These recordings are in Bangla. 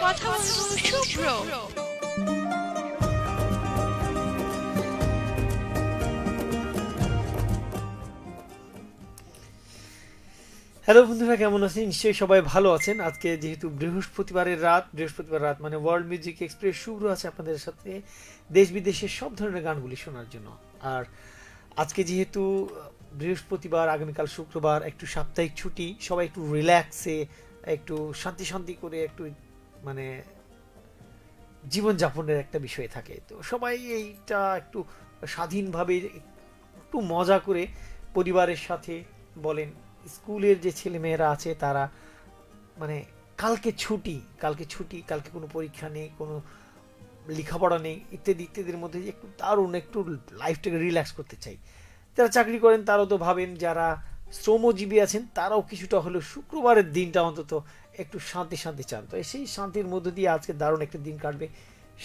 কথা বলবো শুভ্র। হ্যালো বন্ধুরা, কেমন আছেন? নিশ্চয়ই সবাই ভালো আছেন। আজকে যেহেতু বৃহস্পতিবার রাত মানে ওয়ার্ল্ড মিউজিক এক্সপ্রেস শুরু আছে আপনাদের সাথে দেশ বিদেশের সব ধরনের গানগুলি শোনার জন্য। আর আজকে যেহেতু বৃহস্পতিবার, আগামীকাল শুক্রবার, একটু সাপ্তাহিক ছুটি, সবাই একটু রিল্যাক্সে, একটু শান্তি শান্তি করে একটু মানে জীবনযাপনের একটা বিষয় থাকে, তো সবাই এইটা একটু স্বাধীনভাবে একটু মজা করে পরিবারের সাথে বলেন, স্কুলের যে ছেলেমেয়েরা আছে তারা মানে কালকে ছুটি, কালকে কোনো পরীক্ষা নেই, কোনো লেখাপড়া নেই, ইত্যাদি ইত্যাদির মধ্যে যে একটু দারুণ একটু লাইফটাকে রিল্যাক্স করতে চাই। যারা চাকরি করেন তারাও তো ভাবেন, যারা শ্রমজীবী আছেন তারাও কিছুটা হলেও শুক্রবারের দিনটা অন্তত একটু শান্তি শান্তি চান। তো সেই শান্তির মধ্য দিয়ে আজকে দারুণ একটা দিন কাটবে,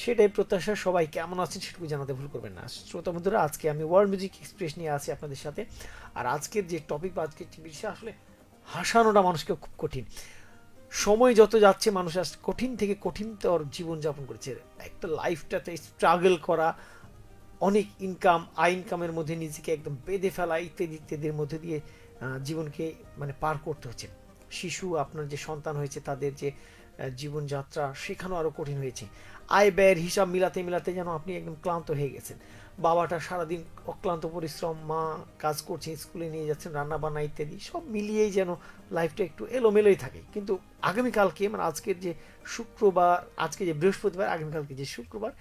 সেটাই প্রত্যাশা। সবাই কেমন আছেন সেটুকু জানাতে ভুল করবেন না। শ্রোতা বন্ধুরা, আজকে আমি ওয়ার্ল্ড মিউজিক এক্সপ্রেস নিয়ে আছি আপনাদের সাথে। আর আজকের যে টপিক বা আজকের যে বিষয়, আসলে হাসানোটা মানুষকে খুব কঠিন। সময় যত যাচ্ছে মানুষ আজ কঠিন থেকে কঠিনতর জীবনযাপন করছে। একটা লাইফটাতে স্ট্রাগল করা, অনেক ইনকামের মধ্যে নিজেকে একদম বেঁধে ফেলা, ইত্যাদি ইত্যাদির মধ্যে দিয়ে জীবনকে মানে পার করতে হচ্ছে। শিশু, আপনার যে সন্তান হয়েছে তাদের যে জীবনযাত্রা, সেখানেও আরও কঠিন হয়েছে। আয় ব্যয়ের হিসাব মিলাতে মিলাতে যেন আপনি একদম ক্লান্ত হয়ে গেছেন। বাবাটা সারাদিন অক্লান্ত পরিশ্রম, মা কাজ করছে, স্কুলে নিয়ে যাচ্ছেন, রান্না বান্না ইত্যাদি সব মিলিয়েই যেন লাইফটা একটু এলোমেলোই থাকে। কিন্তু আগামীকালকে মানে আজকের যে শুক্রবার, আজকে যে বৃহস্পতিবার, আগামীকালকে যে শুক্রবার,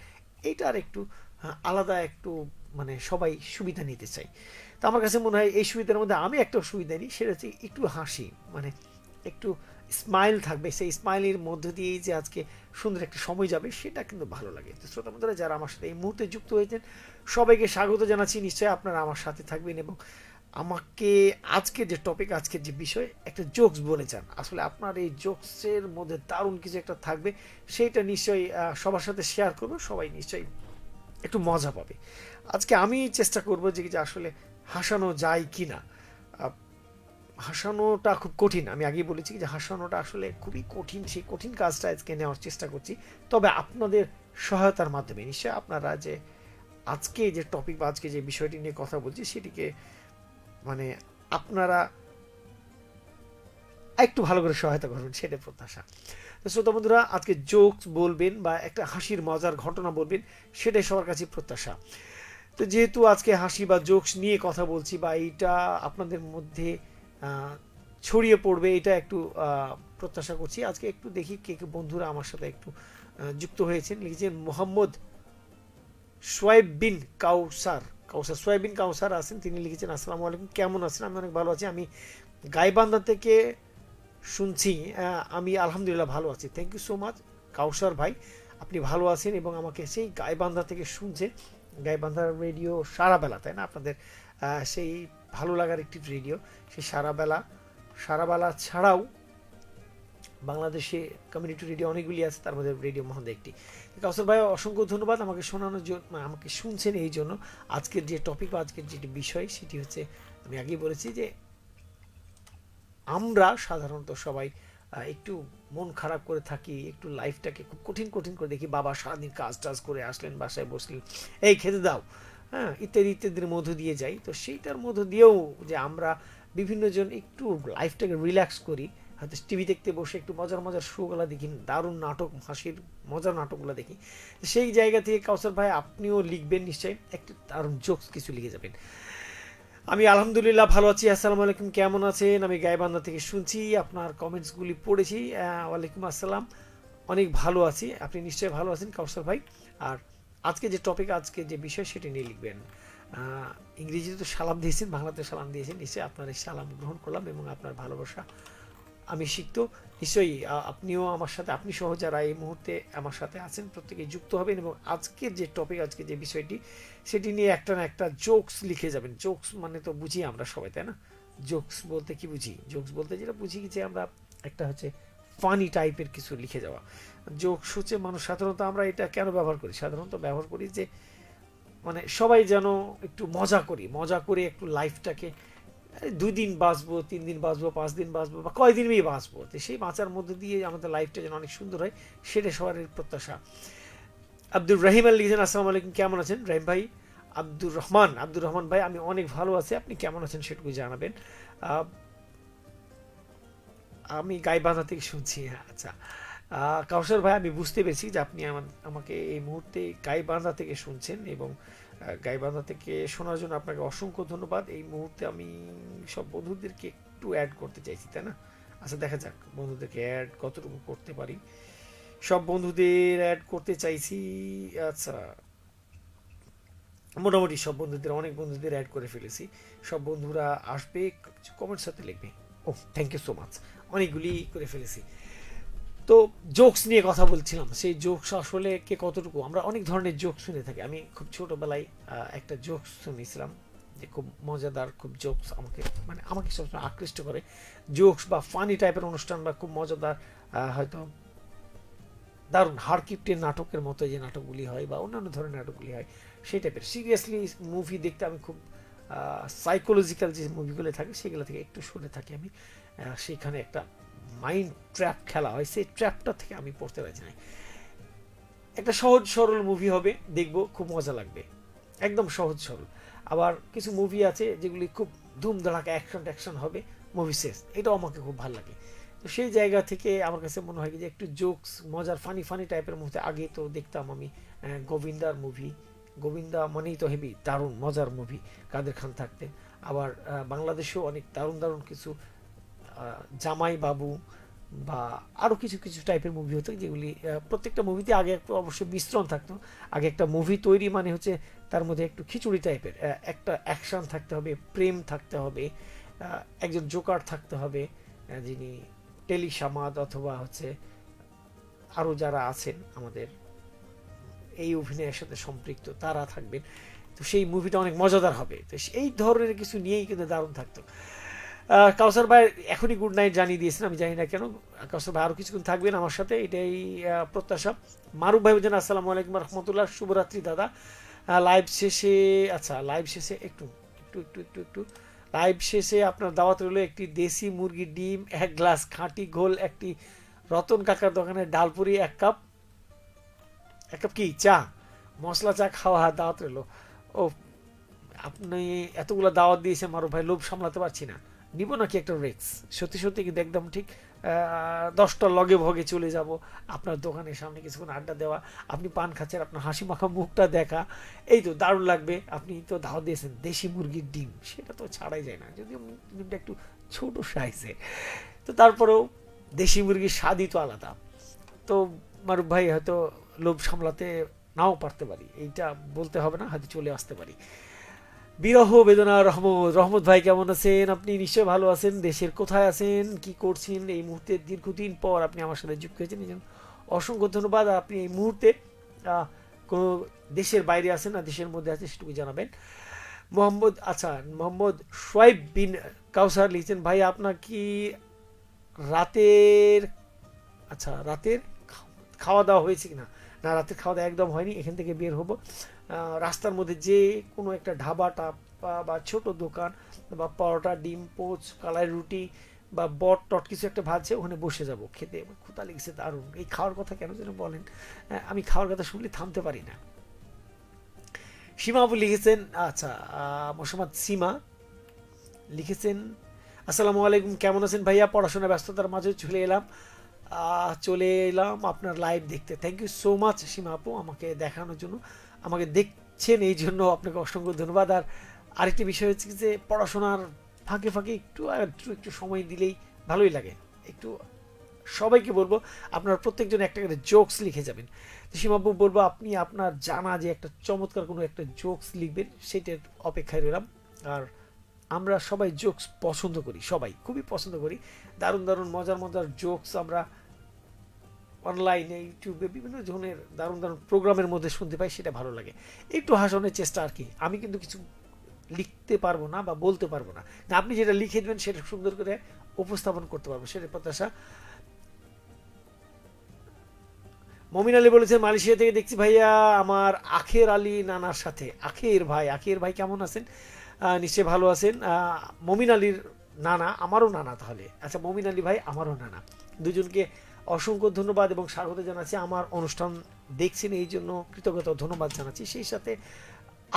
এইটার একটু আলাদা একটু মানে সবাই সুবিধা নিতে চাই। তো আমার কাছে মনে হয় এই সুবিধার মধ্যে আমি একটা সুবিধা নিই, সেটা হচ্ছে একটু হাসি, মানে একটু স্মাইল থাকবে। সেই স্মাইলের মধ্য দিয়েই যে আজকে সুন্দর একটা সময় যাবে, সেটা কিন্তু ভালো লাগে। তো শ্রোতা বন্ধুরা, যারা আমার সাথে এই মুহূর্তে যুক্ত হয়েছেন সবাইকে স্বাগত জানাচ্ছি। নিশ্চয়ই আপনারা আমার সাথে থাকবেন এবং আমাকে আজকে যে টপিক, আজকের যে বিষয়, একটা জোকস বলে যান। আসলে আপনার এই জোকসের মধ্যে দারুণ কিছু একটা থাকবে, সেইটা নিশ্চয়ই সবার সাথে শেয়ার করবো, সবাই নিশ্চয়ই একটু মজা পাবে। আজকে আমি চেষ্টা করব যে আসলে হাসানো যায় কি না। হাসানোটা খুব কঠিন, আমি আগেই বলেছি যে হাসানোটা আসলে খুবই কঠিন। সেই কঠিন কাজটা আজকে নেওয়ার চেষ্টা করছি, তবে আপনাদের সহায়তার মাধ্যমে। নিশ্চয়ই আপনারা যে আজকে যে টপিক বা আজকে যে বিষয়টি নিয়ে কথা বলছি, সেটিকে মানে আপনারা একটু ভালো করে সহায়তা করবেন, সেটা প্রত্যাশা। তো শ্রোতা বন্ধুরা, আজকে জোকস বলবেন বা একটা হাসির মজার ঘটনা বলবেন, সেটাই সবার কাছে প্রত্যাশা। তো যেহেতু আজকে হাসি বা জোকস নিয়ে কথা বলছি, বা এইটা আপনাদের মধ্যে ছড়িয়ে পড়বে, এটা একটু প্রত্যাশা করছি। আজকে একটু দেখি কে কে বন্ধুরা আমার সাথে একটু যুক্ত হয়েছেন। লিখেছেন মোহাম্মদ সোয়েব বিন কাউসার। সোয়েব বিন কাউসার আছেন, তিনি লিখেছেন আসসালামু আলাইকুম, কেমন আছেন? আমি অনেক ভালো আছি, আমি গাইবান্ধা থেকে শুনছি। আমি আলহামদুলিল্লাহ ভালো আছি। থ্যাংক ইউ সো মাচ কাউসার ভাই, আপনি ভালো আছেন এবং আমাকে সেই গাইবান্ধা থেকে শুনছেন। গাইবান্ধার রেডিও সারাবেলা, তাই না? আপনাদের সেই ভালো লাগার একটি রেডিও, সেই সারাবেলা ছাড়াও বাংলাদেশে কমিউনিটি রেডিও অনেকগুলি আছে, তার মধ্যে রেডিও মহন্দা একটি। কাউসার ভাই, অসংখ্য ধন্যবাদ আমাকে শোনানোর জন্য, আমাকে শুনছেন এই জন্য। আজকের যে টপিক বা আজকের যে বিষয়, সেটি হচ্ছে, আমি আগেই বলেছি যে আমরা সাধারণত সবাই একটু মন খারাপ করে থাকি, একটু লাইফটাকে খুব কঠিন কঠিন করে দেখি। বাবা সারাদিন কাজ টাজ করে আসলেন, বাসায় বসলেন, এই খেতে দাও, হ্যাঁ, ইত্যাদি ইত্যাদির মধ্য দিয়ে যাই। তো সেইটার মধ্য দিয়েও যে আমরা বিভিন্ন জন একটু লাইফটাকে রিল্যাক্স করি, হয়তো টিভি দেখতে বসে একটু মজার মজার শোগুলো দেখি, দারুণ নাটক, হাসির মজার নাটকগুলো দেখি। সেই জায়গা থেকে কাউসার ভাই আপনিও লিখবেন, নিশ্চয়ই একটু দারুণ জোকস কিছু লিখে যাবেন। আমি আলহামদুলিল্লাহ ভালো আছি। আসসালামু আলাইকুম, কেমন আছেন? আমি গাইবান্ধা থেকে শুনছি, আপনার কমেন্টসগুলি পড়েছি। ওয়ালাইকুম আসসালাম, অনেক ভালো আছি। আপনি নিশ্চয়ই ভালো আছেন কাউসার ভাই। আর আজকে যে টপিক, আজকে যে বিষয়, সেটি নিয়ে লিখবেন। ইংরেজিতে তো সালাম দিয়েছেন, বাংলাতে সালাম দিয়েছেন, নিশ্চয়ই আপনার এই সালাম গ্রহণ করলাম এবং আপনার ভালোবাসা আমি শিখতো। নিশ্চয়ই আপনিও আমার সাথে, আপনি সহ যারা এই মুহূর্তে আমার সাথে আছেন, প্রত্যেকে যুক্ত হবেন এবং আজকের যে টপিক, আজকে যে বিষয়টি, সেটি নিয়ে একটা না একটা জোকস লিখে যাবেন। জোকস মানে তো বুঝি আমরা সবাই, তাই না? জোকস বলতে কি বুঝি? জোকস বলতে যেটা বুঝি যে আমরা একটা হচ্ছে ফানি টাইপের কিছু লিখে যাওয়া। জোকস হচ্ছে মানুষ সাধারণত, আমরা এটা কেন ব্যবহার করি? সাধারণত ব্যবহার করি যে মানে সবাই যেন একটু মজা করি, মজা করে একটু লাইফটাকে 2 দিন বাঁচবো, 3 দিন বাঁচবো, 5 দিন বাঁচবো, বা কয়দিনই বাঁচবো, তো সেই বাঁচার মধ্যে দিয়ে আমাদের লাইফটা যেন অনেক সুন্দর হয়, সেটা সবার প্রত্যাশা। আব্দুর রহিম আল লিখেছেন, আসসালামু আলাইকুম, কেমন আছেন রহিম ভাই? আব্দুর রহমান ভাই, আমি অনেক ভালো আছি, আপনি কেমন আছেন সেটুকু জানাবেন। আহ, আমি গাইবান্ধা থেকে শুনছি, হ্যাঁ, আচ্ছা। কাউসার ভাই, আমি বুঝতে পেরেছি যে আপনি আমাকে এই মুহূর্তে গাইবান্ধা থেকে শুনছেন, এবং গাইবান্ধা থেকে শোনার জন্য আপনাকে অসংখ্য ধন্যবাদ। এই মুহূর্তে আমি সব বন্ধুদেরকে একটু অ্যাড করতে চাইছি, তাই না? আচ্ছা, দেখা যাক বন্ধুদেরকে অ্যাড কতটুকু করতে পারি। সব বন্ধুদের অ্যাড করতে চাইছি। আচ্ছা, মোটামুটি সব বন্ধুদের, অনেক বন্ধুদের অ্যাড করে ফেলেছি। সব বন্ধুরা আসবে, কমেন্ট সাথে লিখবে। ও, থ্যাংক ইউ সো মাচ, অনেকগুলি করে ফেলেছি। তো জোকস নিয়ে কথা বলছিলাম, সেই জোকস আসলে কে কতটুকু, আমরা অনেক ধরনের জোকস শুনে থাকি। আমি খুব ছোটবেলায় একটা জোকস শুনেছিলাম, যে খুব মজাদার, খুব জোকস আমাকে, মানে আমাকে সবসময় আকৃষ্ট করে। জোকস বা ফানি টাইপের অনুষ্ঠান, বা খুব মজাদার, হয়তো দারুণ হাড়কিপ্টের নাটকের মতো যে নাটকগুলি হয়, বা অন্যান্য ধরনের নাটকগুলি হয়, সেই টাইপের সিরিয়াসলি মুভি দেখতে আমি খুব, সাইকোলজিক্যাল যে মুভিগুলো থাকে সেগুলো থেকে একটু সরে থাকি আমি। সেখানে একটা মাইন্ড ট্র্যাপ খেলা হয়, সেই ট্র্যাপটা থেকে আমি পড়তে রাজি নাই। একটা সহজ সরল মুভি হবে, দেখবো, খুব মজা লাগবে, একদম সহজ সরল। আবার কিছু মুভি আছে যেগুলি খুব ধুম ধড়াকা অ্যাকশন ট্যাকশন হবে, মুভি শেষ, এটাও আমাকে খুব ভালো লাগে। তো সেই জায়গা থেকে আমার কাছে মনে হয় যে একটু জোকস, মজার, ফানি ফানি টাইপের মুভি। আগে তো দেখতাম আমি গোবিন্দার মুভি, গোবিন্দা মানেই তো হেভি দারুণ মজার মুভি, কাদের খান থাকতেন। আবার বাংলাদেশেও অনেক দারুণ দারুণ কিছু জামাই বাবু বা আরও কিছু কিছু টাইপের মুভি হতো, যেগুলি প্রত্যেকটা মুভিতে আগে একটু অবশ্যই মিশ্রণ থাকতো। আগে একটা মুভি তৈরি মানে হচ্ছে তার মধ্যে একটু খিচুড়ি টাইপের, একটা অ্যাকশন থাকতে হবে, প্রেম থাকতে হবে, একজন জোকার থাকতে হবে, যিনি টেলি সামাদ অথবা হচ্ছে আরও যারা আছেন আমাদের এই অভিনয়ের সাথে সম্পৃক্ত, তারা থাকবেন। তো সেই মুভিটা অনেক মজাদার হবে। তো এই ধরনের কিছু নিয়েই কিন্তু দারুণ থাকতো। কাউসার ভাই এখনই গুড নাইট জানিয়ে দিয়েছেন, আমি জানি না কেন। কাউসার ভাই আরও কিছুক্ষণ থাকবেন আমার সাথে, এটাই প্রত্যাশা। মারুফ ভাই বলছেন, আসসালামু আলাইকুম রহমতুল্লাহ, শুভরাত্রি দাদা। লাইভ শেষে, আচ্ছা, লাইভ শেষে একটু একটু একটু একটু একটু লাইভ শেষে আপনার দাওয়াত রইল একটি দেশি মুরগির ডিম, 1 গ্লাস খাঁটি ঘোল, একটি রতন কাকার দোকানের ডালপুরি, 1 কাপ, 1 কাপ কি চা, মশলা চা খাওয়া দাওয়াত রইল। ও, আপনি এতগুলো দাওয়াত দিয়েছেন মারুফ ভাই, লোভ সামলাতে পারছি না, নিব নাকি একটা রিক্স। সত্যি সত্যি কিন্তু একদম ঠিক 10টা লগে ভগে চলে যাব আপনার দোকানের সামনে, কিছুক্ষণ আড্ডা দেওয়া, আপনি পান খাচ্ছেন, আপনার হাসি মাখা মুখটা দেখা, এই তো দারুণ লাগবে। আপনি তো দাওয়াত দিয়েছেন দেশি মুরগির ডিম, সেটা তো ছাড়াই যায় না, যদিও ডিমটা একটু ছোট সাইজে, তো তারপরেও দেশি মুরগির স্বাদই তো আলাদা। তো মারুফ ভাই হয়তো লোভ সামলাতে নাও পারতে পারি, এইটা বলতে হবে না, হয়তো চলে আসতে পারি। বিরহ বেদনা রহমত, রহমত ভাই কেমন আছেন? আপনি নিশ্চয় ভালো আছেন। দেশের কোথায় আছেন, কি করছেন এই মুহূর্তে? দীর্ঘদিন পর আপনি আমার সাথে যুক্ত হয়েছেন, এই জন্য অসংখ্য ধন্যবাদ। আপনি এই মুহূর্তে কোনো দেশের বাইরে আছেন না দেশের মধ্যে আছেন সেটুকু জানাবেন। মোহাম্মদ, আচ্ছা, মোহাম্মদ সোয়াইব বিন কাউসার লিখছেন, ভাই আপনার কি রাতের, আচ্ছা, রাতের খাওয়া দাওয়া হয়েছে কিনা? না, রাতের খাওয়া দাওয়া একদম হয়নি, এখান থেকে বের হব, রাস্তার মধ্যে যে কোনো একটা ঢাবা টাপা বা ছোট দোকান, বা পরোটা, ডিম পোচ, কালাই রুটি বা বট টট কিছু একটা ভাজছে, ওখানে বসে যাব খেতে। ক্ষুধা লেগেছে দারুণ। এই খাওয়ার কথা কেন যেন বলেন, আমি খাওয়ার কথা শুনলে থামতে পারি না। সীমা আপু লিখেছেন, আচ্ছা, মোসাম্মদ সীমা লিখেছেন, আসসালামু আলাইকুম, কেমন আছেন ভাইয়া? পড়াশোনার ব্যস্ততার মাঝে চলে এলাম আপনার লাইভ দেখতে। থ্যাংক ইউ সো মাচ সীমা আপু, আমাকে দেখানোর জন্য, আমাকে দেখছেন এই জন্য আপনাকে অসংখ্য ধন্যবাদ। আর আরেকটি বিষয় হচ্ছে যে পড়াশোনার ফাঁকে ফাঁকে একটু একটু একটু সময় দিলেই ভালোই লাগে। একটু সবাইকে বলবো আপনারা প্রত্যেকজন একটা করে জোকস লিখে যাবেন। তো সীমাবু বলবো আপনি আপনার জানা যে একটা চমৎকার কোনো একটা জোকস লিখবেন, সেটার অপেক্ষায় রইলাম। আর আমরা সবাই জোকস পছন্দ করি, সবাই খুবই পছন্দ করি। দারুণ দারুণ মজার মজার জোকস আমরা অনলাইনে, ইউটিউবে বিভিন্ন ধরনের দারুণ দারুণ প্রোগ্রামের মধ্যে শুনতে পাই, সেটা ভালো লাগে। একটু হাসানোর চেষ্টা আর কি। আমি কিন্তু কিছু লিখতে পারবো না বা বলতে পারবো না, আপনি যেটা লিখে দেবেন সেটা সুন্দর করে উপস্থাপন করতে পারবো, সেটা প্রত্যাশা। মমিন আলী বলেছেন, মালয়েশিয়া থেকে দেখছি ভাইয়া আমার আখের আলী নানার সাথে। আখের ভাই, আখের ভাই কেমন আছেন? নিশ্চয়ই ভালো আছেন। মমিন আলীর নানা আমারও নানা, তাহলে আচ্ছা মমিন আলী ভাই আমারও নানা, দুজনকে অসংখ্য ধন্যবাদ এবং স্বাগত জানাচ্ছি। আমার অনুষ্ঠান দেখছেন এই জন্য কৃতজ্ঞতা ধন্যবাদ জানাচ্ছি। সেই সাথে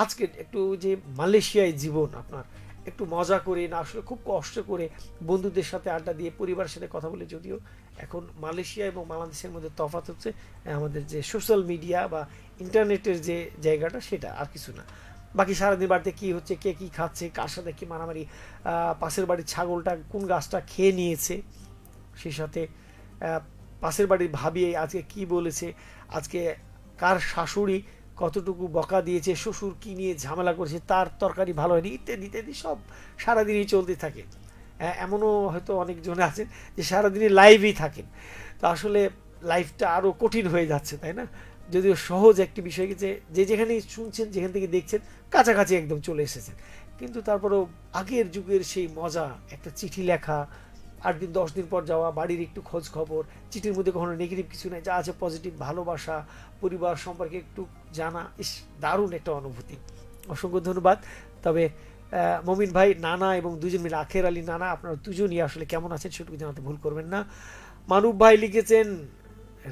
আজকে একটু যে মালয়েশিয়ায় জীবন আপনার একটু মজা করে না, আসলে খুব কষ্ট করে বন্ধুদের সাথে আড্ডা দিয়ে পরিবারের সাথে কথা বলে, যদিও এখন মালয়েশিয়া এবং বাংলাদেশের মধ্যে তফাৎ হচ্ছে আমাদের যে সোশ্যাল মিডিয়া বা ইন্টারনেটের যে জায়গাটা, সেটা আর কিছু না। বাকি সারাদিন বাড়িতে কী হচ্ছে, কে কী খাচ্ছে, কার সাথে কী মারামারি, পাশের বাড়ির ছাগলটা কোন গাছটা খেয়ে নিয়েছে, সেই সাথে পাশের বাড়ির ভাবি আজকে কি বলেছে, আজকে কার শাশুড়ি কতটুকু বকা দিয়েছে, শ্বশুর কী নিয়ে ঝামেলা করেছে, তার তরকারি ভালো হয়নি, ইত্যাদি ইত্যাদি সব সারাদিনই চলতে থাকে। এমনও হয়তো অনেকজন আছেন যে সারাদিনই লাইভই থাকেন। তো আসলে লাইফটা আরও কঠিন হয়ে যাচ্ছে, তাই না? যদিও সহজ একটি বিষয় যে যেখানে শুনছেন, যেখান থেকে দেখছেন, কাছাকাছি একদম চলে এসেছেন, কিন্তু তারপরেও আগের যুগের সেই মজা, একটা চিঠি লেখা, 8 দিন 10 দিন পর যাওয়া, বাড়ির একটু খোঁজ খবর, চিঠির মধ্যে কখনো নেগেটিভ কিছু নেই, যা আছে পজিটিভ ভালোবাসা, পরিবার সম্পর্কে একটু জানা, ইস দারুণ একটা অনুভূতি। অসংখ্য ধন্যবাদ। তবে মমিন ভাই নানা এবং দুজন মিলে আখের আলী নানা, আপনারা দুজনই আসলে কেমন আছেন সেটুকু জানাতে ভুল করবেন না। মানব ভাই লিখেছেন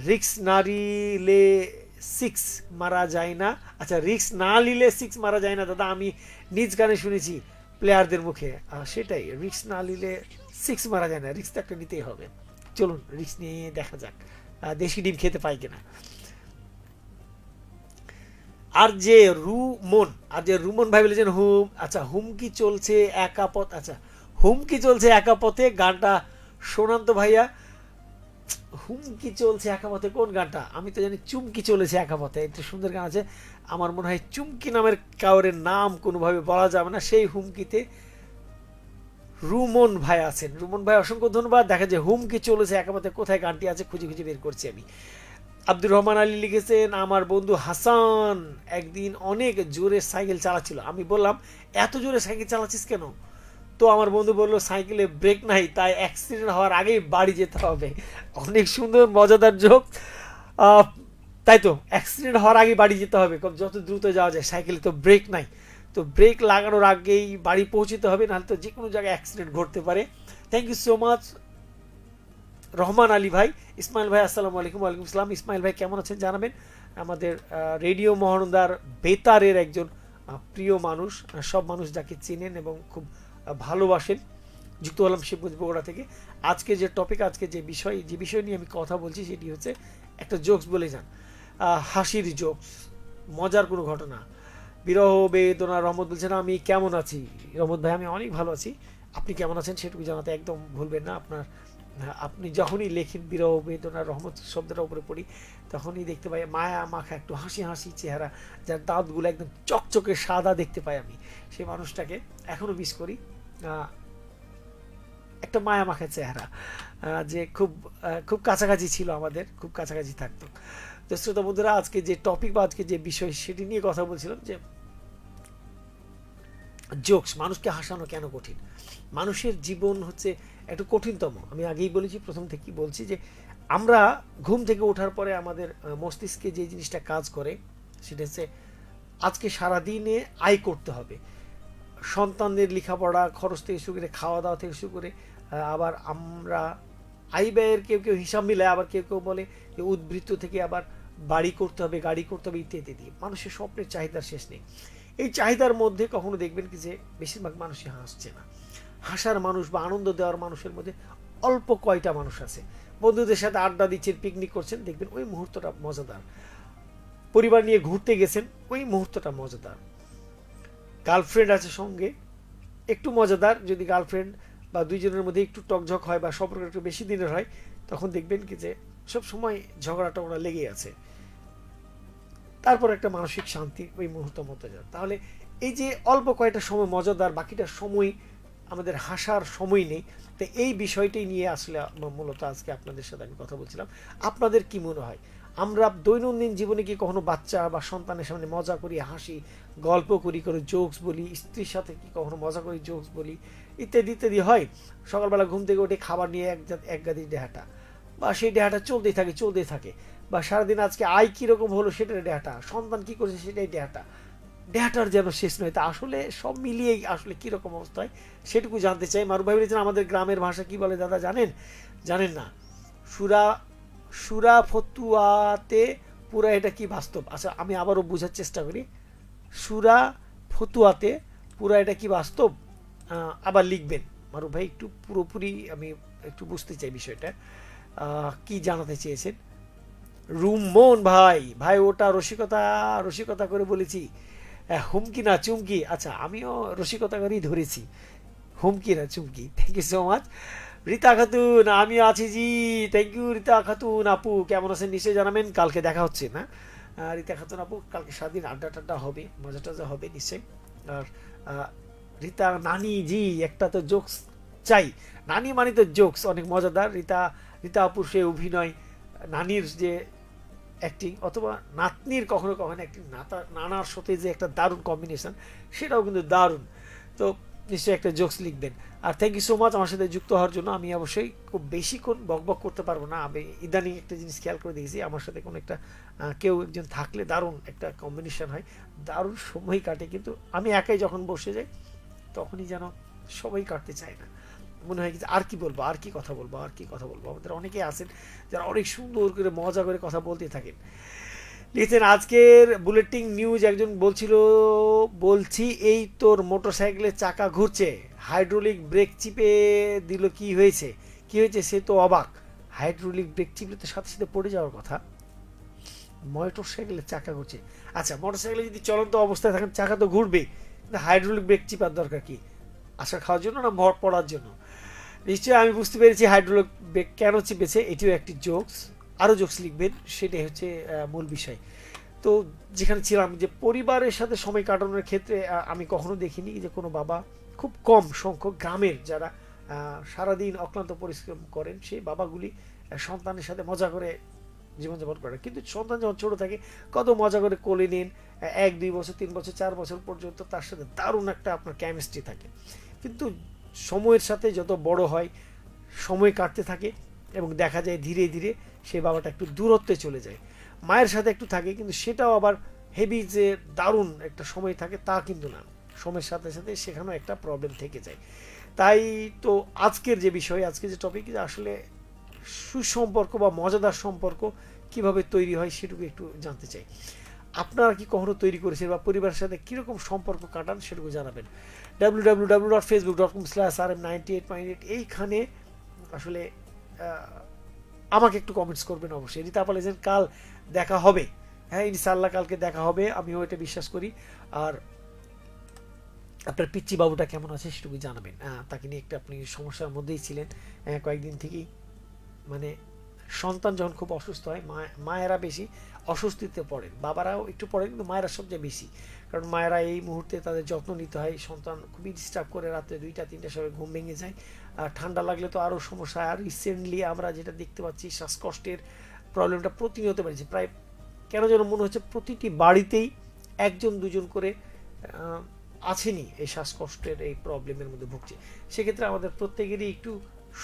রিক্স না নিলে 6 মারা যায় না। আচ্ছা, রিক্স না নিলে 6 মারা যায় না দাদা, আমি নিজ গানে শুনেছি প্লেয়ারদের মুখে, সেটাই, রিক্স না নিলে 6 মারা যায় না, রিক্স তো একটা নিতেই হবে। চলুন রিক্স নিয়ে দেখা যাক দেশি ডিম খেতে পাই কিনা। আর যে রুমন ভাই বলেছেন আচ্ছা হুমকি চলছে একা পথ, আচ্ছা হুমকি চলছে একা পথে গানটা শোনান তো ভাইয়া। হুমকি চলছে একা পথে কোন গানটা? আমি তো জানি চুমকি চলেছে একা পথে, একটা সুন্দর গান আছে, আমার মনে হয় চুমকি নামের কাউরের নাম কোনোভাবে বলা যাবে না, সেই হুমকিতে রুমন ভাই আছেন। রুমন ভাই অসংখ্য ধন্যবাদ। দেখা যায় হুমকি চলেছে একা পথে কোথায় গানটি আছে খুঁজে খুঁজে বের করছি আমি। আব্দুর রহমান আলী লিখেছেন আমার বন্ধু হাসান একদিন অনেক জোরে সাইকেল চালাচ্ছিল, আমি বললাম এত জোরে সাইকেল চালাচ্ছিস কেন? তো আমার বন্ধু বলল সাইকেলে ব্রেক নাই, তাই অ্যাক্সিডেন্ট হওয়ার আগেই বাড়ি যেতে হবে। অনেক সুন্দর মজাদার জোক। তাই তো, অ্যাক্সিডেন্ট হওয়ার আগেই বাড়ি যেতে হবে, যত দ্রুত যাওয়া যায়, সাইকেলে তো ব্রেক নাই, তো ব্রেক লাগানোর আগেই বাড়ি পৌঁছতে হবে, নাহলে তো যে কোনো জায়গায় অ্যাক্সিডেন্ট ঘটতে পারে। Thank you so much Rahman Ali ভাই। ইসমাইল ভাই আসসালামু আলাইকুম। ওয়ালাইকুম আসসালাম। ইসমাইল ভাই কেমন আছেন জানাবেন। আমাদের রেডিও মহানন্দার বেতারের একজন প্রিয় মানুষ, সব মানুষ যাকে চেনেন এবং খুব ভালোবাসেন। যুক্ত হলাম শিবগঞ্জ বগুড়া থেকে। আজকে যে টপিক, আজকে যে বিষয় নিয়ে আমি কথা বলছি সেটি হচ্ছে একটা জোকস বলে যান, হাসির জোকস, মজার কোনো ঘটনা। বিরহ বেদনা রহমত বলছেন আমি কেমন আছি। রহমত ভাই আমি অনেক ভালো আছি, আপনি কেমন আছেন সেটুকু জানাতে একদম ভুলবেন না। আপনি যখনই লেখেন বিরহ বেদনা রহমত শব্দটা উপরে পড়ি, তখনই দেখতে পাই মায়া মাখা একটু হাসি হাসি চেহারা, যার দাঁতগুলো একদম চকচকে সাদা দেখতে পাই আমি, সেই মানুষটাকে এখনও মিস করি। একটা মায়া মাখা চেহারা, যে খুব খুব কাছাকাছি ছিল, আমাদের খুব কাছাকাছি থাকতো। তো শ্রোতা বন্ধুরা, আজকে যে টপিক বা আজকে যে বিষয় সেটি নিয়ে কথা বলছিলাম, যে জোকস, মানুষকে হাসানো কেন কঠিন। মানুষের জীবন হচ্ছে একটু কঠিনতম, আমি আগেই বলেছি, প্রথম থেকেই বলছি, যে আমরা ঘুম থেকে ওঠার পরে আমাদের মস্তিষ্কে যে জিনিসটা কাজ করে সেটা হচ্ছে আজকে সারাদিনে আয় করতে হবে, সন্তানদের লেখাপড়া খরচ থেকে শুরু করে খাওয়া দাওয়া থেকে শুরু করে, আবার আমরা আয় ব্যয়ের কেউ কেউ হিসাব মিলায়, আবার কেউ কেউ বলে যে উদ্বৃত্ত থেকে আবার বাড়ি করতে হবে, গাড়ি করতে হবে, ইত্যাদি ইত্যাদি। মানুষের স্বপ্নের চাহিদার শেষ নেই। এই চাহিদার মধ্যে কখনো দেখবেন কি যে বেশিরভাগ মানুষই হাসছে না। হাসার মানুষ বা আনন্দ দেওয়ার মানুষের মধ্যে অল্প কয়টা মানুষ আছে। বন্ধুদের সাথে আড্ডা দিচ্ছেন, পিকনিক করছেন, দেখবেন ওই মুহূর্তটা মজাদার। পরিবার নিয়ে ঘুরতে গেছেন, ওই মুহূর্তটা মজাদার। গার্লফ্রেন্ড আছে সঙ্গে, একটু মজাদার। যদি গার্লফ্রেন্ড বা দুইজনের মধ্যে একটু টকঝক হয় বা সম্পর্ক একটু বেশি দিনের হয়, তখন দেখবেন কি যে সব সময় ঝগড়া টগড়া লেগেই আছে। তারপর একটা মানসিক শান্তি ওই মুহূর্ত মতো যায়। তাহলে এই যে অল্প কয়েকটা সময় মজাদার, বাকিটা সময় আমাদের হাসার সময় নেই। তো এই বিষয়টাই নিয়ে আসলে মূলত আজকে আপনাদের সাথে আমি কথা বলছিলাম। আপনাদের কি মনে হয়, আমরা দৈনন্দিন জীবনে কি কখনো বাচ্চা বা সন্তানের সামনে মজা করি, হাসি, গল্প করি, করে জোকস বলি, স্ত্রীর সাথে কি কখনো মজা করি, জোকস বলি, ইত্যাদি ইত্যাদি হয়? সকালবেলা ঘুম থেকে উঠে খাবার নিয়ে এক গাদি ডেহাটা, বা সেই ডেহাটা চলতেই থাকে, বা সারাদিন আজকে আয় কীরকম হলো সেটাই ডেহাটা, সন্তান কী করেছে সেটাই ডেহাটা, ডেটার যেন শেষ নয়। তা আসলে সব মিলিয়েই আসলে কীরকম অবস্থা হয় সেটুকু জানতে চাই। মারুফ ভাই বলেছেন আমাদের গ্রামের ভাষা কি বলে দাদা জানেন? জানেন না। সুরা সুরা ফতুয়াতে পুরা এটা কি বাস্তব? আচ্ছা আমি আবারও বোঝার চেষ্টা করি। সুরা ফতুয়াতে পুরা এটা কি বাস্তব? আবার লিখবেন মারুফ ভাই, একটু পুরোপুরি আমি একটু বুঝতে চাই বিষয়টা কি জানাতে চেয়েছেন। রুমন ভাই, ভাই ওটা রসিকতা, রসিকতা করে বলেছি, হুমকি না চুমকি। আচ্ছা আমিও রসিকতা করেই ধরেছি, হুমকি না চুমকি। Thank you so much Rita Khatun, আমি আছি জি। থ্যাংক ইউ রীতা খাতুন আপু, কেমন আছেন নিশ্চয়ই জানাবেন। কালকে দেখা হচ্ছে না রীতা খাতুন আপু, কালকে সারাদিন আড্ডা টাড্ডা হবে, মজা টজা হবে নিশ্চয়ই। আর রীতা নানি জি, একটা তো জোকস চাই, নানি মানে তো জোকস অনেক মজাদার। রীতা রীতা আপুর সে অভিনয়, নানির যে অ্যাক্টিং অথবা নাতনির কখনো কখনো অ্যাক্টিং, নানার সাথে যে একটা দারুণ কম্বিনেশন, সেটাও কিন্তু দারুণ। তো নিশ্চয়ই একটা জোকস লিখবেন। আর থ্যাংক ইউ সো মাচ আমার সাথে যুক্ত হওয়ার জন্য। আমি অবশ্যই খুব বেশিক্ষণ বকবক করতে পারবো না। আমি ইদানিং একটা জিনিস খেয়াল করে দেখেছি, আমার সাথে কোনো একটা কেউ একজন থাকলে দারুণ একটা কম্বিনেশন হয়, দারুণ সময় কাটে। কিন্তু আমি একাই যখন বসে যাই তখনই যেন সময় কাটতে চায় না, মনে হয় কি আর কি বলবো, আর কি কথা বলবো, আর কি কথা বলবো। আমাদের অনেকেই আছেন যারা অনেক সুন্দর করে মজা করে কথা বলতে থাকেন। লিখছেন আজকের বুলেটিন নিউজ একজন বলছিল, বলছি এই তোর মোটরসাইকেলের চাকা ঘুরছে, হাইড্রোলিক ব্রেক চিপে দিল, কি হয়েছে কি হয়েছে? সে তো অবাক, হাইড্রোলিক ব্রেক চিপলে তো সাথে সাথে পড়ে যাওয়ার কথা, মোটরসাইকেলের চাকা ঘুরছে। আচ্ছা মোটরসাইকেলে যদি চলন্ত অবস্থায় থাকেন চাকা তো ঘুরবে, হাইড্রোলিক ব্রেক চিপার দরকার কি? আশা খাওয়ার জন্য না ভর পড়ার জন্য? নিশ্চয়ই আমি বুঝতে পেরেছি হাইড্রোলিক ব্রেক কেন চিপেছে, এটিও একটি জোকস। আরও জোকস লিখবেন, সেটাই হচ্ছে মূল বিষয়। তো যেখানে ছিলাম যে পরিবারের সাথে সময় কাটানোর ক্ষেত্রে আমি কখনো দেখিনি যে কোনো বাবা, খুব কম সংখ্যক গ্রামের যারা সারাদিন অক্লান্ত পরিশ্রম করেন সেই বাবাগুলি সন্তানের সাথে মজা করে জীবনযাপন করে। কিন্তু সন্তান যখন ছোট থাকে কত মজা করে কোলে নেন, 1-2 বছর 3 বছর 4 বছর পর্যন্ত তার সাথে দারুণ একটা আপনার কেমিস্ট্রি থাকে। কিন্তু সময়ের সাথে যত বড় হয় সময় কাটতে থাকে এবং দেখা যায় ধীরে ধীরে সেই বাবাটা একটু দূরত্বে চলে যায়, মায়ের সাথে একটু থাকে কিন্তু সেটাও আবার হেভি যে দারুণ একটা সময় থাকে তা কিন্তু না, সময়ের সাথে সাথে সেখানেও একটা প্রবলেম থেকে যায়। তাই তো আজকের যে বিষয়, আজকের যে টপিক, আসলে সুসম্পর্ক বা মজাদার সম্পর্ক কিভাবে তৈরি হয় সেটুকু একটু জানতে চাই। আপনারা কি কখনো তৈরি করেছেন বা পরিবারের সাথে কীরকম সম্পর্ক কাটান সেটুকু জানাবেন। www.facebook.com/rm98.8 এইখানে আসলে আমাকে একটু কমেন্টস করবেন অবশ্যই। রীতা বলেছেন কাল দেখা হবে, হ্যাঁ ইনশাআল্লাহ কালকে দেখা হবে, আমিও এটা বিশ্বাস করি। আর আপনার পিচ্চি বাবুটা কেমন আছে সেটুকু জানাবেন। তাকে নিয়ে একটা আপনি সমস্যার মধ্যেই ছিলেন কয়েকদিন থেকেই, মানে সন্তান যখন খুব অসুস্থ হয় মায়েরা বেশি অস্বস্তিতে পড়েন, বাবারাও একটু পড়েন কিন্তু মায়েরা সবচেয়ে বেশি, কারণ মায়েরা এই মুহূর্তে তাদের যত্ন নিতে হয়। সন্তান খুবই ডিস্টার্ব করে, রাত্রে 2টা 3টার সময় ঘুম ভেঙে যায়, আর ঠান্ডা লাগলে তো আরও সমস্যা। আর রিসেন্টলি আমরা যেটা দেখতে পাচ্ছি শ্বাসকষ্টের প্রবলেমটা প্রতিনিয়ত বাড়ছে, প্রায় কেন যেন মনে হচ্ছে প্রতিটি বাড়িতেই 1-2জন করে আছেনই এই শ্বাসকষ্টের এই প্রবলেমের মধ্যে ভুগছে। সেক্ষেত্রে আমাদের প্রত্যেকেরই একটু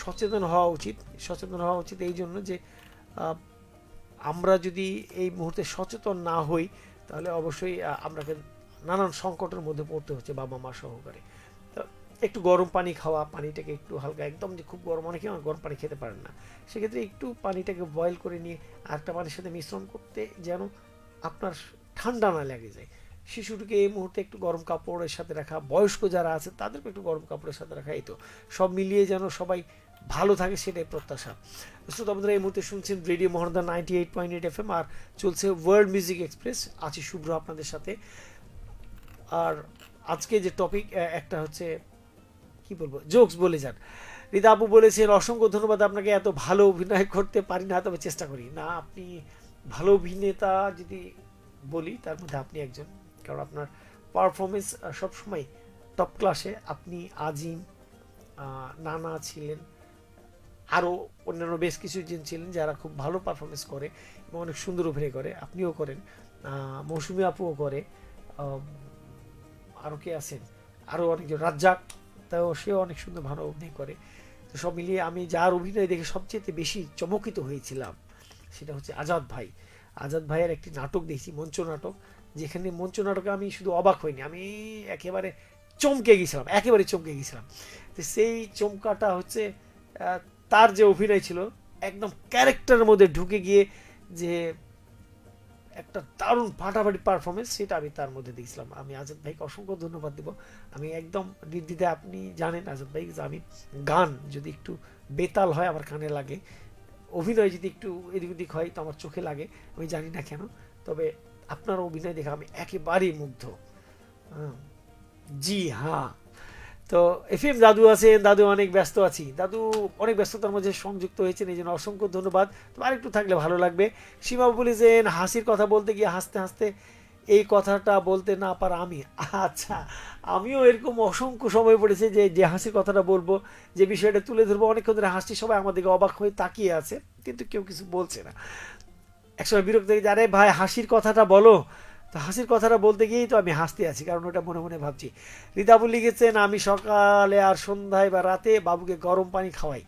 সচেতন হওয়া উচিত। সচেতন হওয়া উচিত এই জন্য যে আমরা যদি এই মুহূর্তে সচেতন না হই তাহলে অবশ্যই আপনাকে নানান সংকটের মধ্যে পড়তে হচ্ছে বাবা মা সহকারে। তো একটু গরম পানি খাওয়া, পানিটাকে একটু হালকা, একদম যে খুব গরম, অনেকে গরম পানি খেতে পারেন না, সেক্ষেত্রে একটু পানিটাকে বয়েল করে নিয়ে আরেকটা পানির সাথে মিশ্রণ করতে যেন আপনার ঠান্ডা না লেগে যায়। শিশুটিকে এই মুহূর্তে একটু গরম কাপড়ের সাথে রাখা, বয়স্ক যারা আছে তাদেরকে একটু গরম কাপড়ের সাথে রাখা, এই তো সব মিলিয়ে যেন সবাই ভালো থাকে সেটাই প্রত্যাশা। শ্রোতা বন্ধুরা এই মুহূর্তে শুনছেন রেডিও মহানদা 98.8 FM, আর চলছে ওয়ার্ল্ড মিউজিক এক্সপ্রেস, আছি শুভ্র আপনাদের সাথে। আর আজকে যে টপিক একটা হচ্ছে কি বলবো, জোকস বলে যান। রীতা আপু বলেছেন অসংখ্য ধন্যবাদ আপনাকে, এত ভালো অভিনয় করতে পারি না তবে চেষ্টা করি। না আপনি ভালো অভিনেতা যদি বলি তার মধ্যে আপনি একজন, কারণ আপনার পারফরমেন্স সবসময় টপ ক্লাসে। আপনি আজিম, নানা ছিলেন, আরও অন্যান্য বেশ কিছু জন ছিলেন যারা খুব ভালো পারফরমেন্স করে এবং অনেক সুন্দর অভিনয় করে, আপনিও করেন, মৌসুমি আপুও করে, আরও কে আছেন, আরও অনেকজন, রাজ্জাক, তাও সেও অনেক সুন্দর ভালো অভিনয় করে। তো সব মিলিয়ে আমি যার অভিনয় দেখে সবচেয়ে বেশি চমকিত হয়েছিলাম সেটা হচ্ছে আজাদ ভাই। আজাদ ভাইয়ের একটি নাটক দেখছি, মঞ্চ নাটক, যেখানে মঞ্চ নাটকে আমি শুধু অবাক হইনি, আমি একেবারে চমকে গেছিলাম, একেবারে চমকে গেছিলাম। তো সেই চমকাটা হচ্ছে তার যে অভিনয় ছিল, একদম ক্যারেক্টারের মধ্যে ঢুকে গিয়ে যে একটা দারুণ ফাটাফাটি পারফরমেন্স, সেটা আমি তার মধ্যে দেখছিলাম। আমি আজাদ ভাইকে অসংখ্য ধন্যবাদ দেব। আমি একদম নির্দ্বিধায়, আপনি জানেন আজাদ ভাই যে আমি গান যদি একটু বেতাল হয় আমার কানে লাগে, অভিনয় যদি একটু এদিক ওদিক হয় তো আমার চোখে লাগে, আমি জানি না কেন। তবে আপনার অভিনয় দেখে আমি একেবারেই মুগ্ধ। জি হ্যাঁ। তো এফএম দাদু আছেন, দাদু অনেক ব্যস্ত আছি, দাদু অনেক ব্যস্ততার মধ্যে সংযুক্ত হয়েছেন, এই জন্য অসংখ্য ধন্যবাদ। তো আরেকটু থাকলে ভালো লাগবে। সীমা বলেছেন হাসির কথা বলতে গিয়ে হাসতে হাসতে এই কথাটা বলতে না পারা আমি। আচ্ছা, আমিও এরকম অসংখ্য সময় পড়েছে যে যে হাসির কথাটা বলবো, যে বিষয়টা তুলে ধরবো, অনেকক্ষণ ধরে হাসছি, সবাই আমাদেরকে অবাক হয়ে তাকিয়ে আছে, কিন্তু কেউ কিছু বলছে না। একসময় বিরক্ত হয়ে আরে ভাই হাসির কথাটা বলো। তো হাসির কথাটা বলতে গিয়েই তো আমি হাসতে আছি, কারণ ওটা মনে মনে ভাবছি। রিতাবুল লিখেছেন আমি সকালে আর সন্ধ্যায় বা রাতে বাবুকে গরম পানি খাওয়াই,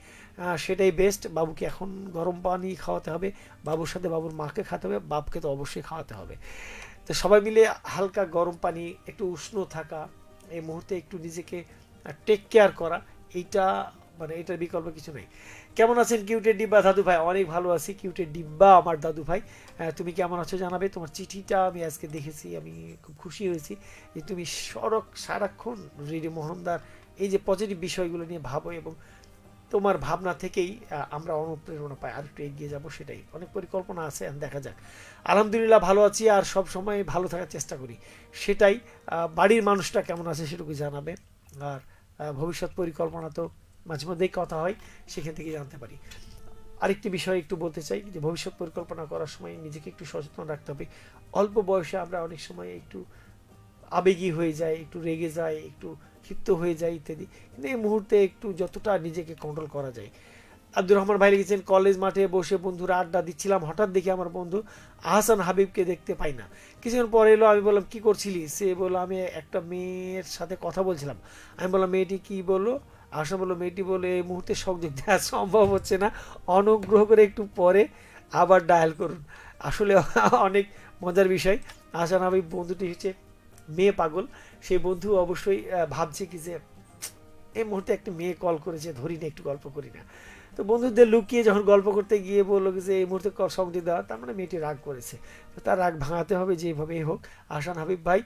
সেটাই বেস্ট। বাবুকে এখন গরম পানি খাওয়াতে হবে, বাবুর সাথে বাবুর মাকে খাওয়াতে হবে, বাপকে তো অবশ্যই খাওয়াতে হবে। তো সবাই মিলে হালকা গরম পানি, একটু উষ্ণ থাকা, এই মুহূর্তে একটু নিজেকে টেক কেয়ার করা, এইটা মানে এটার বিকল্প কিছু নেই। কেমন আছেন কিউটের ডিব্বা দাদু ভাই? অনেক ভালো আছি কিউটের ডিব্বা আমার দাদু ভাই। তুমি কেমন আছো জানাবে। তোমার চিঠিটা আমি আজকে দেখেছি, আমি খুব খুশি হয়েছি যে তুমি সারাক্ষণ রেডিও মোহনদার এই যে পজিটিভ বিষয়গুলো নিয়ে ভাবো, এবং তোমার ভাবনা থেকেই আমরা অনুপ্রেরণা পাই আর একটু এগিয়ে যাবো, সেটাই। অনেক পরিকল্পনা আছে, দেখা যাক। আলহামদুলিল্লাহ ভালো আছি, আর সব সময় ভালো থাকার চেষ্টা করি, সেটাই। বাড়ির মানুষটা কেমন আছে সেটুকু জানাবে। আর ভবিষ্যৎ পরিকল্পনা তো মাঝে মধ্যেই কথা হয়, সেখান থেকে জানতে পারি। আরেকটি বিষয় একটু বলতে চাই যে ভবিষ্যৎ পরিকল্পনা করার সময় নিজেকে একটু সচেতন রাখতে হবে। অল্প বয়সে আমরা অনেক সময় একটু আবেগী হয়ে যায়, একটু রেগে যায়, একটু ক্ষিপ্ত হয়ে যায় ইত্যাদি, কিন্তু এই মুহূর্তে একটু যতটা নিজেকে কন্ট্রোল করা যায়। আব্দুর রহমান ভাই লিখেছেন কলেজ মাঠে বসে বন্ধুরা আড্ডা দিচ্ছিলাম, হঠাৎ দেখি আমার বন্ধু আহসান হাবিবকে দেখতে পাই না। কিছুক্ষণ পরে এলো, আমি বললাম কি করছিলি? সে বললো আমি একটা মেয়ের সাথে কথা বলছিলাম। আমি বললাম মেয়েটি কি বললো? আহসান বললো মেয়েটি বলে এই মুহূর্তে সংযোগ দেওয়া সম্ভব হচ্ছে না, অনুগ্রহ করে একটু পরে আবার ডায়াল করুন। আসলে অনেক মজার বিষয়। আহসান হাবিব বন্ধুটি হচ্ছে মেয়ে পাগল, সেই বন্ধু অবশ্যই ভাবছে কি যে এই মুহূর্তে একটা মেয়ে কল করেছে, ধরি না, একটু গল্প করি না। তো বন্ধুদের লুকিয়ে যখন গল্প করতে গিয়ে বললো যে এই মুহূর্তে সংযোগ দেওয়া, তার মানে মেয়েটি রাগ করেছে। তো তার রাগ ভাঙাতে হবে যেভাবেই হোক। আহসান হাবিব ভাই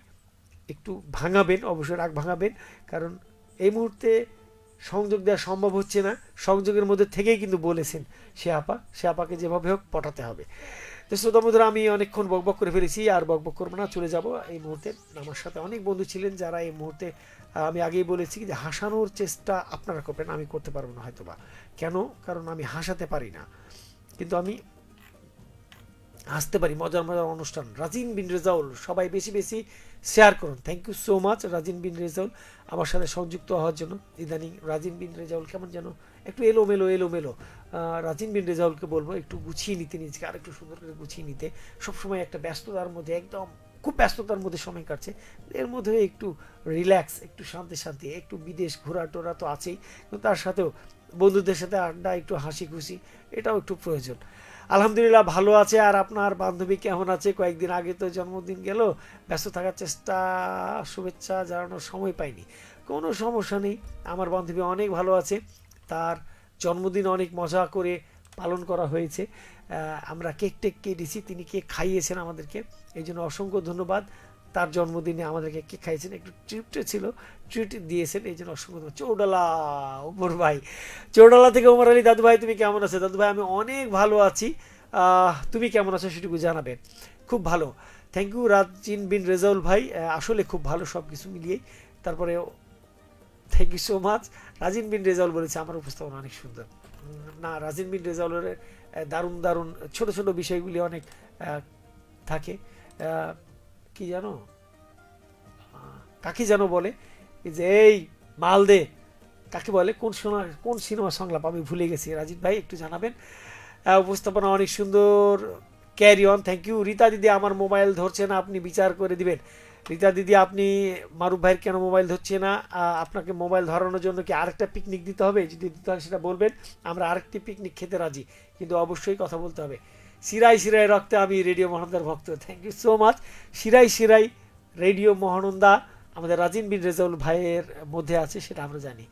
একটু ভাঙাবেন, অবশ্যই রাগ ভাঙাবেন, কারণ এই মুহূর্তে সংযোগ দেওয়া সম্ভব হচ্ছে না। সংযোগের মধ্যে থেকেই কিন্তু বলেছেন সে আপাকে যেভাবে হোক পটাতে হবে। তো শ্রোতা বন্ধুরা, আমি অনেকক্ষণ বকবক করে ফেলেছি, আর বকবক করবো না, চলে যাব। এই মুহূর্তে আমার সাথে অনেক বন্ধু ছিলেন যারা এই মুহূর্তে, আমি আগেই বলেছি যে হাসানোর চেষ্টা আপনারা করবেন, আমি করতে পারবো না হয়তো বা। কেন? কারণ আমি হাসাতে পারি না, কিন্তু আমি হাসতে পারি। মজার মজার অনুষ্ঠান, রাজিন বিন রেজাউল, সবাই বেশি বেশি শেয়ার করুন। Thank you so much Rajin Bin Rezaul আমার সাথে সংযুক্ত হওয়ার জন্য। ইদানিং রাজিন বিন রেজাউল কেমন যেন একটু এলোমেলো। রাজিন বিন রেজাউলকে বলবো একটু গুছিয়ে নিতে, নিজেকে আর একটু সুন্দর করে গুছিয়ে নিতে। সবসময় একটা ব্যস্ততার মধ্যে, একদম খুব ব্যস্ততার মধ্যে সময় কাটছে, এর মধ্যে একটু রিল্যাক্স, একটু শান্তি, একটু বিদেশ ঘোরা টোরা তো আছেই, কিন্তু তার সাথেও বন্ধুদের সাথে আড্ডা, একটু হাসি খুশি, এটাও একটু প্রয়োজন। আলহামদুলিল্লাহ ভালো আছে। আর আপনার বান্ধবী কেমন আছে? কয়েকদিন আগে তো জন্মদিন গেল, ব্যস্ত থাকার চেষ্টা, শুভেচ্ছা জানানোর সময় পাইনি। কোনো সমস্যা নেই, আমার বান্ধবী অনেক ভালো আছে। তার জন্মদিন অনেক মজা করে পালন করা হয়েছে, আমরা কেক টেক কেটেছি, তিনি কেক খাইয়েছেন আমাদেরকে, এই জন্য অসংখ্য ধন্যবাদ। তার জন্মদিনে আমাদেরকে কেক খাইয়েছেন, একটু ট্রিট দিয়েছেন, এই জন্য অসংখ্য ধন্যবাদ। চৌডালা ওমর ভাই, চৌডালা থেকে ওমর আলী, দাদু ভাই তুমি কেমন আছো? দাদু ভাই আমি অনেক ভালো আছি, তুমি কেমন আছো সেটুকু জানাবেন। খুব ভালো, থ্যাংক ইউ রাজিন বিন রেজাউল ভাই, আসলে খুব ভালো সব কিছু মিলিয়েই। তারপরে thank you so much. Rajin Bin Rezaul বলেছে আমার উপস্থাপনা অনেক সুন্দর। না, রাজিন বিন রেজাউলের দারুণ ছোট ছোট বিষয়গুলি অনেক থাকে। কি জানো, কাকে যেন বলে যে এই মাল দে, কাকে বলে, কোন সিনেমা সংলাপ আমি ভুলে গেছি, রাজিন ভাই একটু জানাবেন। উপস্থাপনা অনেক সুন্দর, carry on. Thank you. Rita দিদি আমার মোবাইল ধরছে না, আপনি বিচার করে দিবেন। রীতা দিদি আপনি মারুফ ভাইয়ের কেন মোবাইল ধরছে না? আপনাকে মোবাইল ধরানোর জন্য কি আরেকটা পিকনিক দিতে হবে? যদি দিতে হয় সেটা বলবেন, আমরা আরেকটি পিকনিক খেতে রাজি, কিন্তু অবশ্যই কথা বলতে হবে। শিরাই শিরাই রক্তে আমি রেডিও মহানন্দার ভক্ত। Thank you so much. শিরাই শিরাই রেডিও মহানন্দা আমাদের রাজিন বিন রেজাউল ভাইয়ের মধ্যে আছে, সেটা আমরা জানি।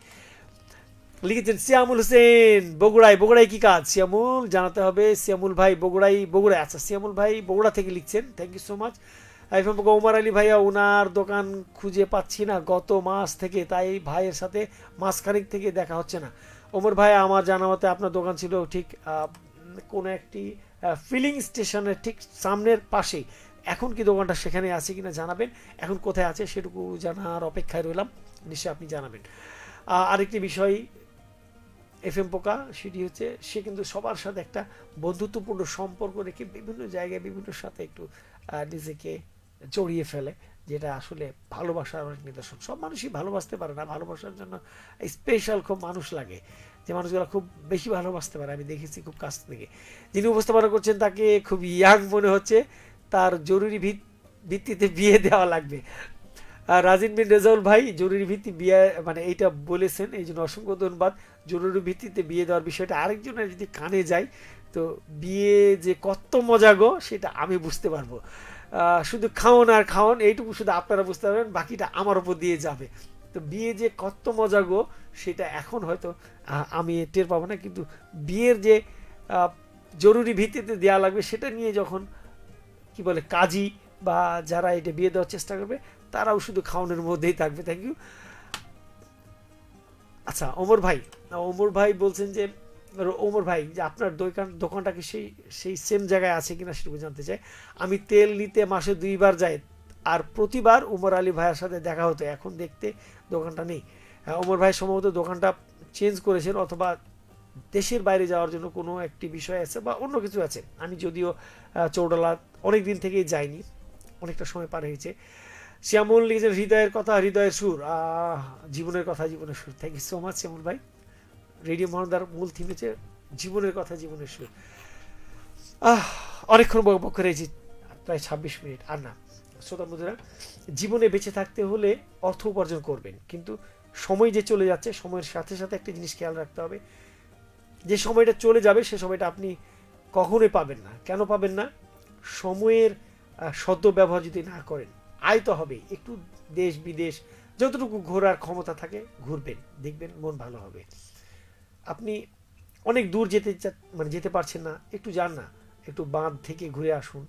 লিখেছেন সিয়ামুল হোসেন বগুড়ায়। বগুড়ায় কি কাজ সিয়ামুল, জানাতে হবে। সিয়ামুল ভাই বগুড়ায় আচ্ছা, সিয়ামুল ভাই বগুড়া থেকে লিখছেন, thank you so much. Omar Ali ভাইয়া, ওনার দোকান খুঁজে পাচ্ছি না গত মাস থেকে, তাই ভাইয়ের সাথে মাসখানেক থেকে দেখা হচ্ছে না। ওমর ভাই, আমার জানা মতে আপনার দোকান ছিল ঠিক কোনো একটি ফিলিং স্টেশনের ঠিক সামনের পাশেই। এখন কি দোকানটা সেখানে আছে কিনা জানাবেন, এখন কোথায় আছে সেটুকু জানার অপেক্ষায় রইলাম, নিশ্চয়ই আপনি জানাবেন। আরেকটি বিষয় FM পোকা, সেটি হচ্ছে সে কিন্তু সবার সাথে একটা বন্ধুত্বপূর্ণ সম্পর্ক রেখে বিভিন্ন জায়গায় বিভিন্ন সাথে একটু নিজেকে জড়িয়ে ফেলে, যেটা আসলে ভালোবাসার অনেক নিদর্শন। সব মানুষই ভালোবাসতে পারে না, ভালোবাসার জন্য স্পেশাল খুব মানুষ লাগে, যে মানুষগুলো খুব বেশি ভালোবাসতে পারে, আমি দেখেছি খুব কাছ থেকে। যিনি উপস্থাপনা করছেন তাকে খুব ইয়াং মনে হচ্ছে, তার জরুরি ভিত্তিতে বিয়ে দেওয়া লাগবে। রাজিন বিন রেজাউল ভাই জরুরি ভিত্তি বিয়ে মানে এইটা বলেছেন, এই জন্য অসংখ্য ধন্যবাদ। জরুরি ভিত্তিতে বিয়ে দেওয়ার বিষয়টা আরেকজনের যদি কানে যায় তো বিয়ে যে কত মজা গো সেটা আমি বুঝতে পারবো। শুধু খাওন আর খাওন এইটুকু শুধু আপনারা বুঝতে পারবেন, বাকিটা আমার উপর দিয়ে যাবে। তো বিয়ে যে কত মজা গো সেটা এখন হয়তো আমি টের পাবো না, কিন্তু বিয়ের যে জরুরি ভিত্তিতে দেওয়া লাগবে সেটা নিয়ে যখন কি বলে কাজী বা যারা এটা বিয়ে দেওয়ার চেষ্টা করবে তারাও শুধু খাওয়ানোর মধ্যেই থাকবে। Thank you. আচ্ছা ওমর ভাই বলছেন যে ওমর ভাই যে আপনার দোকানটা কি সেই সেম জায়গায় আছে কিনা সেটুকু জানতে চাই। আমি তেল নিতে মাসে 2 বার যাই, আর প্রতিবার ওমর আলী ভাইয়ের সাথে দেখা হতো, এখন দেখতে দোকানটা নেই। ওমর ভাই সম্ভবত দোকানটা চেঞ্জ করেছেন, অথবা দেশের বাইরে যাওয়ার জন্য কোনো একটি বিষয় আছে বা অন্য কিছু আছে। আমি যদিও চৌডালা অনেক দিন থেকেই যাইনি, অনেকটা সময় পার হয়েছে। শ্যামল লিখেছেন হৃদয়ের কথা হৃদয়ের সুর, জীবনের কথা জীবনের সুর। থ্যাংক ইউ সো মাচ শ্যামল ভাই। রেডিও মহানন্দার মূল থিম হচ্ছে জীবনের কথা জীবনের সুর। অনেকক্ষণ বক করে রয়েছি, প্রায় 26 মিনিট। আর না শ্রোতা বন্ধুরা, জীবনে বেঁচে থাকতে হলে অর্থ উপার্জন করবেন, কিন্তু সময় যে চলে যাচ্ছে সময়ের সাথে সাথে একটা জিনিস খেয়াল রাখতে হবে, যে সময়টা চলে যাবে সে সময়টা আপনি কখনোই পাবেন না। কেন পাবেন না? সময়ের সদ্য ব্যবহার যদি না করেন। আয় তো হবে, একটু দেশ বিদেশ যতটুকু ঘোরার ক্ষমতা থাকে ঘুরবেন, দেখবেন মন ভালো হবে। আপনি অনেক দূর যেতে পারছেন না, একটু যান না, একটু বাঁধ থেকে ঘুরে আসুন,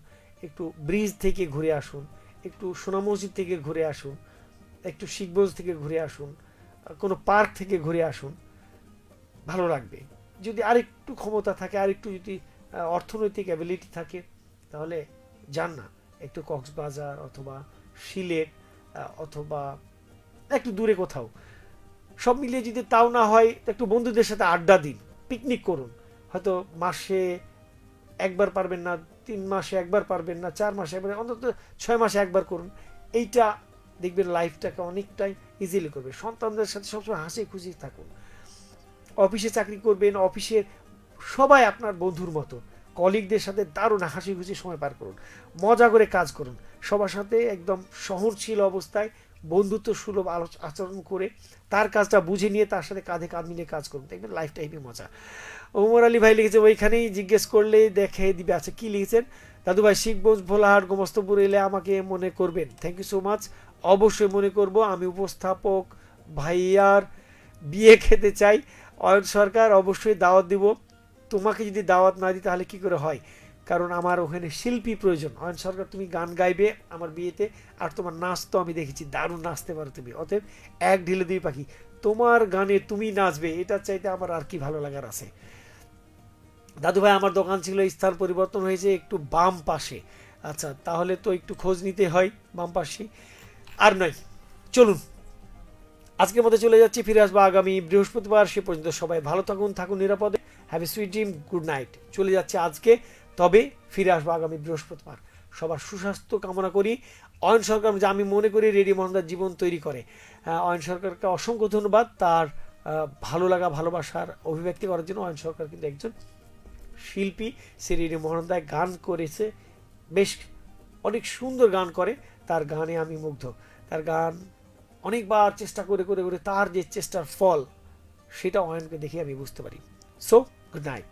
একটু ব্রিজ থেকে ঘুরে আসুন, একটু সোনা মসজিদ থেকে ঘুরে আসুন, একটু শিখগঞ্জ থেকে ঘুরে আসুন, কোনো পার্ক থেকে ঘুরে আসুন, ভালো লাগবে। যদি আরেকটু ক্ষমতা থাকে, আরেকটু যদি অর্থনৈতিক অ্যাবিলিটি থাকে, তাহলে যান না একটু কক্সবাজার অথবা সিলেট অথবা একটু দূরে কোথাও। সব মিলিয়ে যদি তাও না হয় একটু বন্ধুদের সাথে আড্ডা দিন, পিকনিক করুন। হয়তো মাসে একবার পারবেন না, 3 মাসে একবার পারবেন না, 4 মাসে একবার, অন্তত 6 মাসে একবার করুন। এইটা দেখবেন লাইফটাকে অনেকটাই ইজিলি করবে। সন্তানদের সাথে সবসময় হাসি খুশি থাকুন। অফিসে চাকরি করবেন, অফিসের সবাই আপনার বন্ধুর মতো, কলিগদের সাথে দারুণ হাসি খুশি সময় পার করুন, মজা করে কাজ করুন, সবার সাথে একদম সহনশীল অবস্থায় বন্ধুত্ব সুলভ আচরণ করে তার কাজটা বুঝে নিয়ে তার সাথে কাঁধে কাঁধ মিলিয়ে কাজ করুন, দেখবেন লাইফ টাইমে মজা। ওমর আলী ভাই লিখেছে ওইখানেই জিজ্ঞেস করলে দেখে দিবে। আচ্ছা কি লিখেছেন? দাদু ভাই শিখগঞ্জ ভোলাহাট গোমস্তপুর এলে আমাকে মনে করবেন। Thank you so much. অবশ্যই মনে করব। আমি উপস্থাপক ভাইয়ার বিয়ে খেতে চাই, অয়ন সরকার, অবশ্যই দাওয়াত দিব। তোমাকে যদি দাওয়াত না দিই তাহলে কি করে হয়, কারণ আমার ওখানে শিল্পী প্রয়োজন। অয়ন সরকার তুমি গান গাইবে আমার বিয়েতে, আর তোমার নাচ তো আমি দেখেছি দারুণ নাচতে পারো তুমি, অতএব 1 ঢিলে 2 পাখি, তোমার গানে তুমি নাচবে, এটা চাইতে আমার আর কি ভালো লাগার আছে। দাদু ভাই আমার দোকান ছিল, স্থান পরিবর্তন হয়েছে, একটু বাম পাশে। আচ্ছা তাহলে তো একটু খোঁজ নিতে হয় বাম পাশে। আর নয়, চলুন আজকের মধ্যে চলে যাচ্ছি, ফিরে আসবো আগামী বৃহস্পতিবার। সে পর্যন্ত সবাই ভালো থাকুন, থাকুন নিরাপদে। Have a sweet dream, good night. চলে যাচ্ছে আজকে, তবে ফিরে আসবো আগামী বৃহস্পতিবার। সবার সুস্বাস্থ্য কামনা করি। অয়ন সরকার যে আমি মনে করি রেডিও মহানন্দার জীবন তৈরি করে, অয়ন সরকারকে অসংখ্য ধন্যবাদ তার ভালো লাগা ভালোবাসার অভিব্যক্তি করার জন্য। অয়ন সরকার কিন্তু একজন শিল্পী, সে রেডিও মহানন্দায় গান করেছে, বেশ অনেক সুন্দর গান করে, তার গানে আমি মুগ্ধ। তার গান অনেকবার চেষ্টা করে করে করে তার যে চেষ্টার ফল সেটা অয়নকে দেখে আমি বুঝতে পারি। So good night.